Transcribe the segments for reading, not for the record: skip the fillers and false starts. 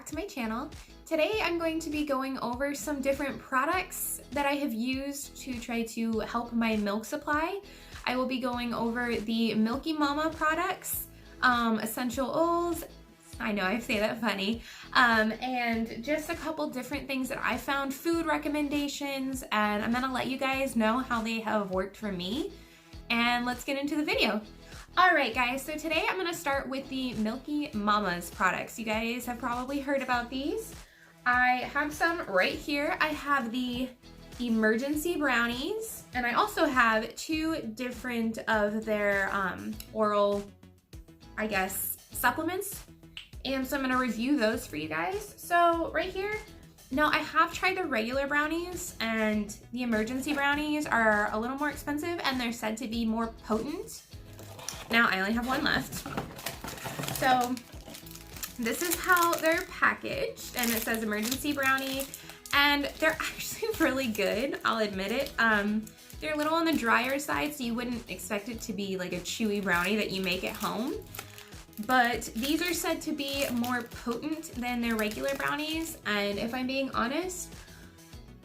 to my channel. Today I'm going to be going over some different products that I have used to try to help my milk supply. I will be going over the Milky Mama products, essential oils, I know I say that funny, and just a couple different things that I found, food recommendations, and I'm gonna let you guys know how they have worked for me. And let's get into the video. Alright guys, so today I'm going to start with the Milky Mama's products. You guys have probably heard about these. I have some right here. I have the emergency brownies, and I also have two different of their oral, I guess, supplements. And so I'm going to review those for you guys. So right here, now I have tried the regular brownies, and the emergency brownies are a little more expensive and they're said to be more potent. Now I only have one left. So this is how they're packaged, and it says emergency brownie, and they're actually really good, I'll admit it. They're a little on the drier side, so you wouldn't expect it to be like a chewy brownie that you make at home. But these are said to be more potent than their regular brownies, and if I'm being honest,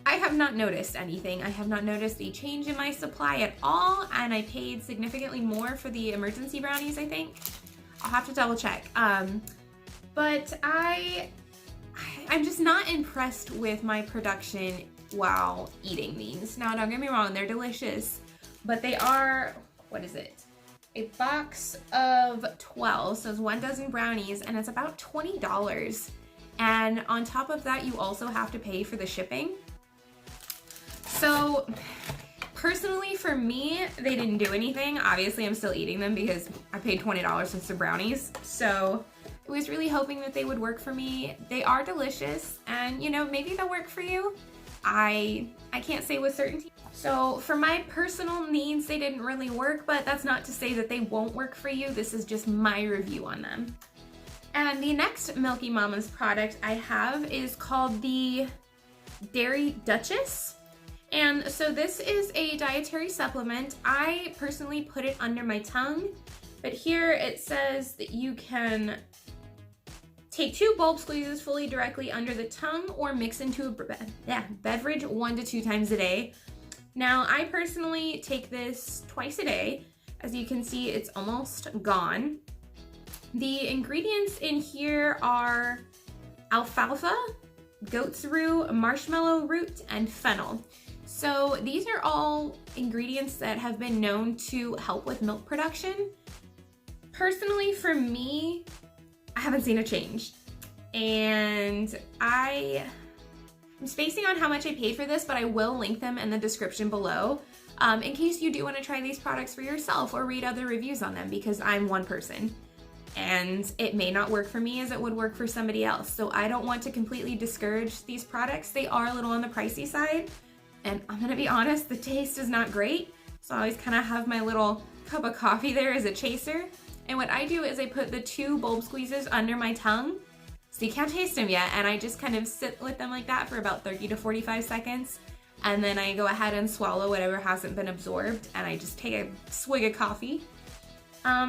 I have not noticed anything. I have not noticed a change in my supply at all, and I paid significantly more for the emergency brownies, I think. I'll have to double check. But I'm just not impressed with my production while eating these. Now, don't get me wrong, they're delicious, but they are, what is it? A box of 12, so it's 1 dozen brownies, and it's about $20. And on top of that, you also have to pay for the shipping. So personally for me, they didn't do anything. Obviously I'm still eating them because I paid $20 for some brownies. So I was really hoping that they would work for me. They are delicious, and you know, maybe they'll work for you. I can't say with certainty. So for my personal needs, they didn't really work, but that's not to say that they won't work for you. This is just my review on them. And the next Milky Mama's product I have is called the Dairy Dutchess. And so this is a dietary supplement. I personally put it under my tongue, but here it says that you can take 2 bulb squeezes fully directly under the tongue or mix into a beverage 1 to 2 times a day. Now, I personally take this twice a day. As you can see, it's almost gone. The ingredients in here are alfalfa, goat's rue, marshmallow root, and fennel. So these are all ingredients that have been known to help with milk production. Personally, for me, I haven't seen a change. And I'm spacing on how much I paid for this, but I will link them in the description below in case you do want to try these products for yourself or read other reviews on them, because I'm one person and it may not work for me as it would work for somebody else. So I don't want to completely discourage these products. They are a little on the pricey side. And I'm gonna be honest, the taste is not great. So I always kind of have my little cup of coffee there as a chaser. And what I do is I put the 2 bulb squeezes under my tongue, so you can't taste them yet. And I just kind of sit with them like that for about 30 to 45 seconds. And then I go ahead and swallow whatever hasn't been absorbed. And I just take a swig of coffee.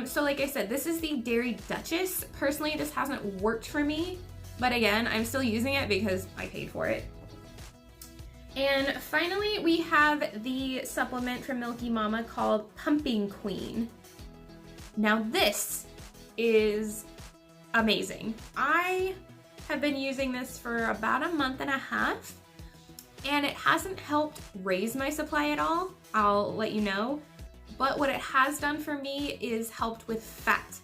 So like I said, this is the Dairy Dutchess. Personally, this hasn't worked for me. But again, I'm still using it because I paid for it. And finally, we have the supplement from Milky Mama called Pumping Queen. Now this is amazing. I have been using this for about a month and a half, and it hasn't helped raise my supply at all, I'll let you know. But what it has done for me is helped with fat.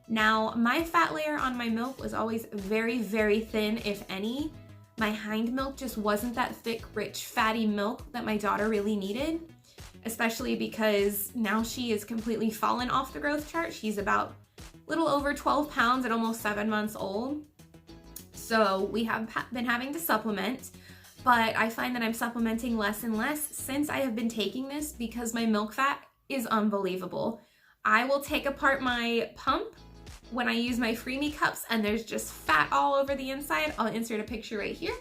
Now, my fat layer on my milk was always very, very thin, if any. My hind milk just wasn't that thick, rich, fatty milk that my daughter really needed, especially because now she is completely fallen off the growth chart. She's about a little over 12 pounds at almost 7 months old. So we have been having to supplement, but I find that I'm supplementing less and less since I have been taking this because my milk fat is unbelievable. I will take apart my pump when I use my Freemie cups and there's just fat all over the inside. I'll insert a picture right here.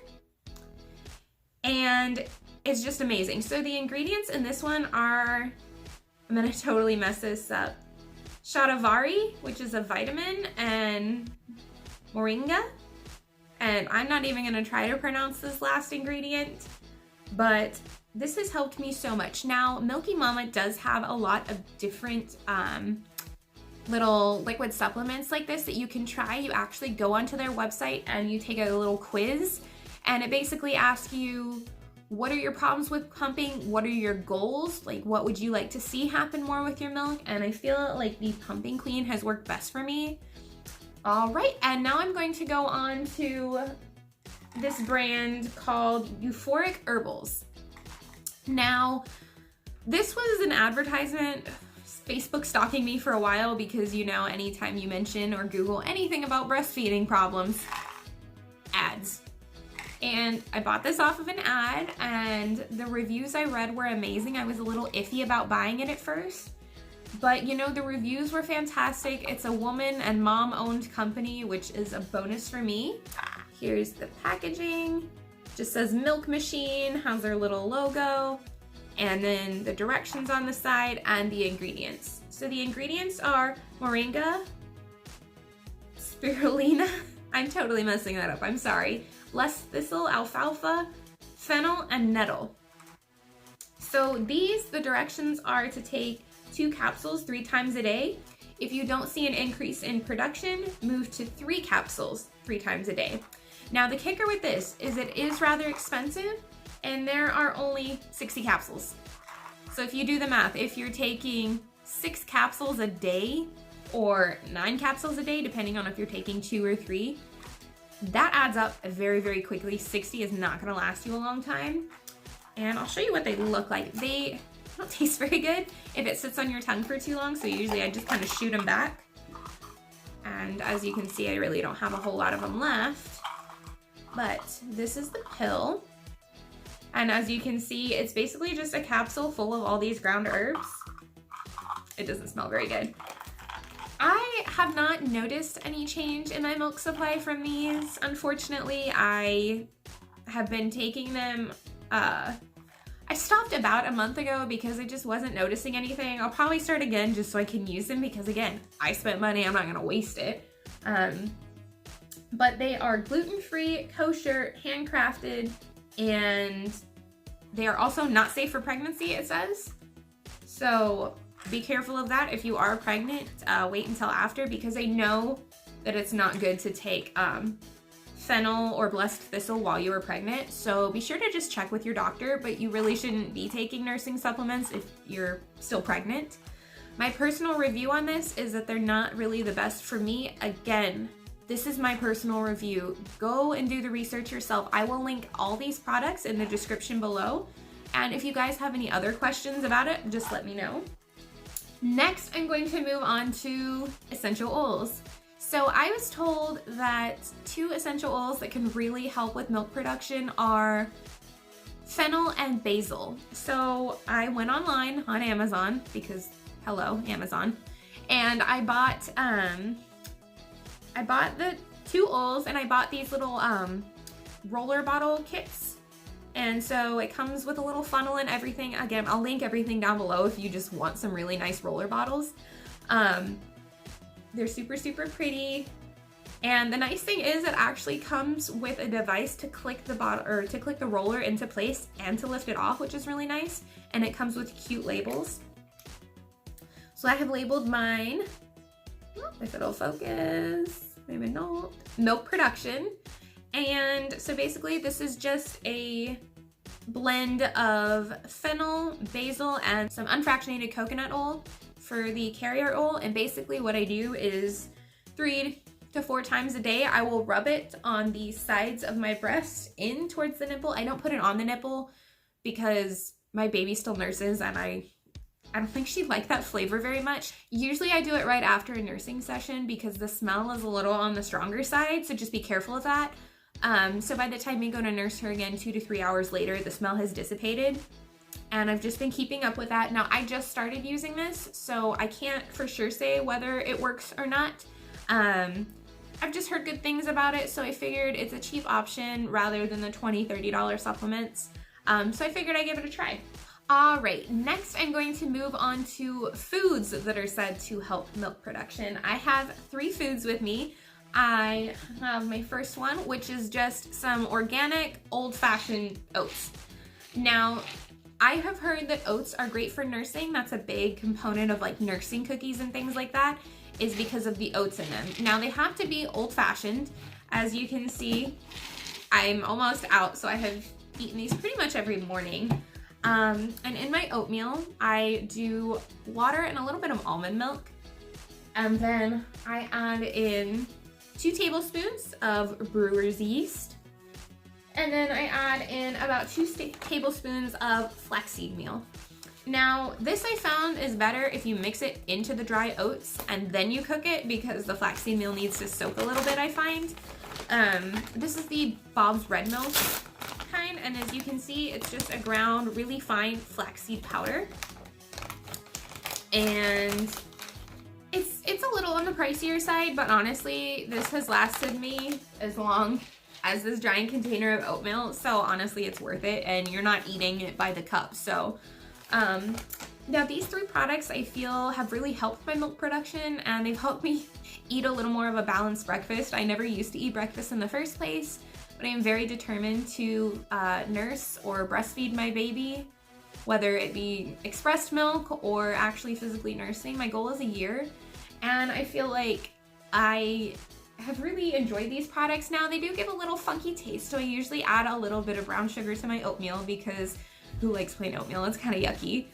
And it's just amazing. So the ingredients in this one are, I'm gonna totally mess this up, shatavari, which is a vitamin, and moringa, and I'm not even gonna try to pronounce this last ingredient, but this has helped me so much. Now, Milky Mama does have a lot of different little liquid supplements like this that you can try. You actually go onto their website and you take a little quiz, and it basically asks you, what are your problems with pumping? What are your goals? Like, what would you like to see happen more with your milk? And I feel like the Pumping Clean has worked best for me. All right, and now I'm going to go on to this brand called Euphoric Herbals. Now, this was an advertisement. Facebook stalking me for a while because, you know, anytime you mention or Google anything about breastfeeding problems, ads. And I bought this off of an ad, and the reviews I read were amazing. I was a little iffy about buying it at first, but you know, the reviews were fantastic. It's a woman and mom-owned company, which is a bonus for me. Here's the packaging. Just says milk machine, has their little logo, and then the directions on the side and the ingredients. So the ingredients are moringa, spirulina, I'm totally messing that up, I'm sorry, less thistle, alfalfa, fennel, and nettle. So the directions are to take 2 capsules 3 times a day. If you don't see an increase in production, move to 3 capsules 3 times a day. Now the kicker with this is it is rather expensive, and there are only 60 capsules. So if you do the math, if you're taking 6 capsules a day or 9 capsules a day, depending on if you're taking 2 or 3, that adds up very, very quickly. 60 is not gonna last you a long time. And I'll show you what they look like. They don't taste very good if it sits on your tongue for too long, so usually I just kind of shoot them back. And as you can see, I really don't have a whole lot of them left. But this is the pill. And as you can see, it's basically just a capsule full of all these ground herbs. It doesn't smell very good. I have not noticed any change in my milk supply from these. Unfortunately, I have been taking them, I stopped about a month ago because I just wasn't noticing anything. I'll probably start again just so I can use them because, again, I spent money, I'm not gonna waste it. But they are gluten-free, kosher, handcrafted, and they are also not safe for pregnancy, it says. So be careful of that. If you are pregnant, wait until after, because I know that it's not good to take fennel or blessed thistle while you are pregnant. So be sure to just check with your doctor, but you really shouldn't be taking nursing supplements if you're still pregnant. My personal review on this is that they're not really the best for me. Again, this is my personal review. Go and do the research yourself. I will link all these products in the description below. And if you guys have any other questions about it, just let me know. Next, I'm going to move on to essential oils. So I was told that 2 essential oils that can really help with milk production are fennel and basil. So I went online on Amazon because, hello, Amazon, and I bought the 2 oils, and I bought these little roller bottle kits. And so it comes with a little funnel and everything. Again, I'll link everything down below if you just want some really nice roller bottles. They're super, super pretty. And the nice thing is it actually comes with a device to click the bottle, or to click the roller into place and to lift it off, which is really nice. And it comes with cute labels. So I have labeled mine, if it'll focus, maybe not, milk production. And so basically this is just a blend of fennel, basil, and some unfractionated coconut oil for the carrier oil. And basically what I do is 3 to 4 times a day, I will rub it on the sides of my breast in towards the nipple. I don't put it on the nipple because my baby still nurses, and I don't think she'd like that flavor very much. Usually I do it right after a nursing session because the smell is a little on the stronger side, so just be careful of that. So by the time you go to nurse her again 2 to 3 hours later, the smell has dissipated, and I've just been keeping up with that. Now, I just started using this, so I can't for sure say whether it works or not. I've just heard good things about it, so I figured it's a cheap option rather than the $20, $30 supplements. So I figured I'd give it a try. All right, next I'm going to move on to foods that are said to help milk production. I have 3 foods with me. I have my first one, which is just some organic old-fashioned oats. Now, I have heard that oats are great for nursing. That's a big component of like nursing cookies and things like that, is because of the oats in them. Now, they have to be old-fashioned. As you can see, I'm almost out, so I have eaten these pretty much every morning. And in my oatmeal, I do water and a little bit of almond milk. And then I add in 2 tablespoons of brewer's yeast. And then I add in about 2 tablespoons of flaxseed meal. Now, this I found is better if you mix it into the dry oats and then you cook it, because the flaxseed meal needs to soak a little bit, I find. This is the Bob's Red Mill kind, and as you can see, it's just a ground, really fine flaxseed powder. And it's a little on the pricier side, but honestly, this has lasted me as long as this giant container of oatmeal, so honestly, it's worth it, and you're not eating it by the cup. So, now these 3 products I feel have really helped my milk production, and they've helped me eat a little more of a balanced breakfast. I never used to eat breakfast in the first place, but I am very determined to nurse or breastfeed my baby, whether it be expressed milk or actually physically nursing. My goal is a year, and I feel like I have really enjoyed these products. Now, they do give a little funky taste, so I usually add a little bit of brown sugar to my oatmeal, because who likes plain oatmeal? It's kind of yucky.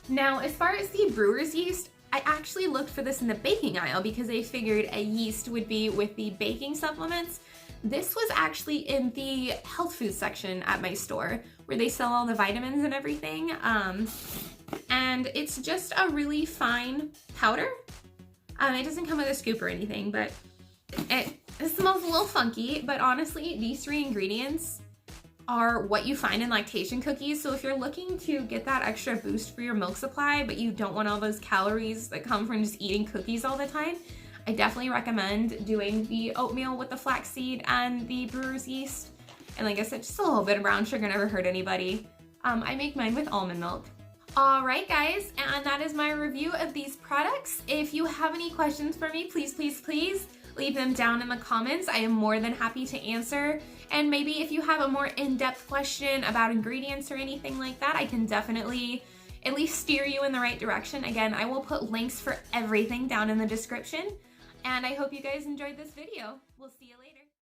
Now, as far as the brewer's yeast, I actually looked for this in the baking aisle because I figured a yeast would be with the baking supplements. This was actually in the health food section at my store, where they sell all the vitamins and everything. And it's just a really fine powder. It doesn't come with a scoop or anything, but it smells a little funky. But honestly, these 3 ingredients are what you find in lactation cookies. So if you're looking to get that extra boost for your milk supply, but you don't want all those calories that come from just eating cookies all the time, I definitely recommend doing the oatmeal with the flaxseed and the brewer's yeast. And like I said, just a little bit of brown sugar never hurt anybody. I make mine with almond milk. Alright guys, and that is my review of these products. If you have any questions for me, please leave them down in the comments. I am more than happy to answer. And maybe if you have a more in-depth question about ingredients or anything like that, I can definitely at least steer you in the right direction. Again, I will put links for everything down in the description. And I hope you guys enjoyed this video. We'll see you later.